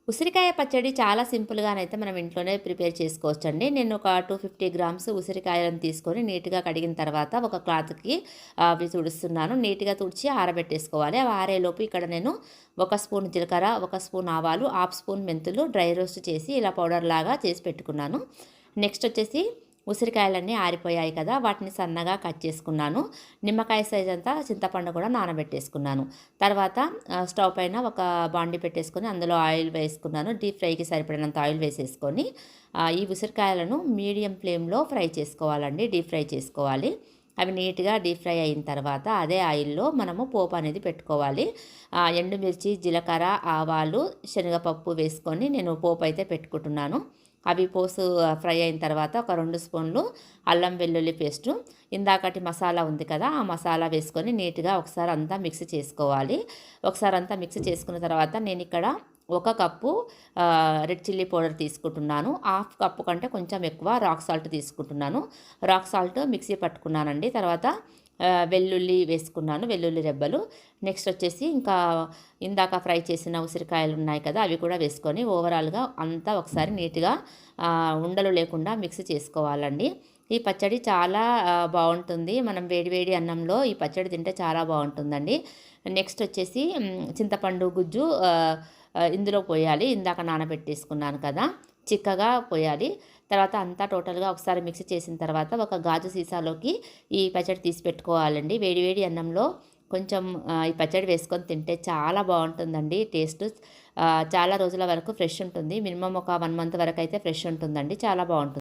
ఉసిరికాయ పచ్చడి చాలా సింపుల్‌గానైతే మనం ఇంట్లోనే ప్రిపేర్ చేసుకోవచ్చండి. నేను ఒక 250 గ్రామ్స్ ఉసిరికాయలను తీసుకొని నీట్‌గా కడిగిన తర్వాత ఒక క్లాత్‌కి అవి తుడుస్తున్నాను. నీట్‌గా తుడిచి ఆరబెట్టేసుకోవాలి. అవి ఆరేలోపు ఇక్కడ నేను 1 స్పూన్ జీలకర్ర, 1 స్పూన్ ఆవాలు, హాఫ్ స్పూన్ మెంతులు డ్రై రోస్ట్ చేసి ఇలా పౌడర్‌లాగా చేసి పెట్టుకున్నాను. నెక్స్ట్ వచ్చేసి ఉసిరికాయలన్నీ ఆరిపోయాయి కదా! వాటిని సన్నగా కట్ చేసుకున్నాను. నిమ్మకాయ సైజ్ అంతా చింతపండు కూడా నానబెట్టేసుకున్నాను. తర్వాత స్టవ్ పైన ఒక బాండీ పెట్టేసుకొని అందులో ఆయిల్ వేసుకున్నాను. డీప్ ఫ్రైకి సరిపడినంత ఆయిల్ వేసేసుకొని ఈ ఉసిరికాయలను మీడియం ఫ్లేమ్‌లో ఫ్రై చేసుకోవాలండి. డీప్ ఫ్రై చేసుకోవాలి. అవి నీట్‌గా డీప్ ఫ్రై అయిన తర్వాత అదే ఆయిల్‌లో మనము పోపు అనేది పెట్టుకోవాలి. ఎండుమిర్చి, జీలకర్ర, ఆవాలు, శనగపప్పు వేసుకొని నేను పోపు అయితే పెట్టుకుంటున్నాను. అవి ఫ్రై అయిన తర్వాత ఒక 2 స్పూన్లు అల్లం వెల్లుల్లి పేస్టు, ఇందాకటి మసాలా ఉంది కదా! ఆ మసాలా వేసుకొని నీట్‌గా ఒకసారి అంతా మిక్స్ చేసుకోవాలి. ఒకసారి అంతా మిక్స్ చేసుకున్న తర్వాత నేనిక్కడ 1 కప్పు రెడ్ చిల్లీ పౌడర్ తీసుకుంటున్నాను. హాఫ్ కప్పు కంటే కొంచెం ఎక్కువ రాక్ సాల్ట్ తీసుకుంటున్నాను. రాక్ సాల్ట్ మిక్సీ పట్టుకున్నానండి. తర్వాత వెల్లుల్లి వేసుకున్నాను. వెల్లుల్లి రెబ్బలు. నెక్స్ట్ వచ్చేసి ఇంకా ఇందాక ఫ్రై చేసిన ఉసిరికాయలు ఉన్నాయి కదా! అవి కూడా వేసుకొని ఓవరాల్‌గా అంతా ఒకసారి నీట్‌గా ఉండలు లేకుండా మిక్స్ చేసుకోవాలండి. ఈ పచ్చడి చాలా బావుంటుంది. మనం వేడి వేడి అన్నంలో ఈ పచ్చడి తింటే చాలా బావుంటుందండి. నెక్స్ట్ వచ్చేసి చింతపండు గుజ్జు ఇందులో పోయాలి. ఇందాక నానబెట్టేసుకున్నాను కదా! చిక్కగా పోయాలి. తర్వాత అంతా టోటల్‌గా ఒకసారి మిక్స్ చేసిన తర్వాత ఒక గాజు సీసాలోకి ఈ పచ్చడి తీసి పెట్టుకోవాలండి. వేడి వేడి అన్నంలో కొంచెం ఈ పచ్చడి వేసుకొని తింటే చాలా బావుంటుందండి టేస్ట్. చాలా రోజుల వరకు ఫ్రెష్ ఉంటుంది. మినిమమ్ ఒక 1 మంత్ వరకైతే ఫ్రెష్ ఉంటుందండి. చాలా బావుంటుంది.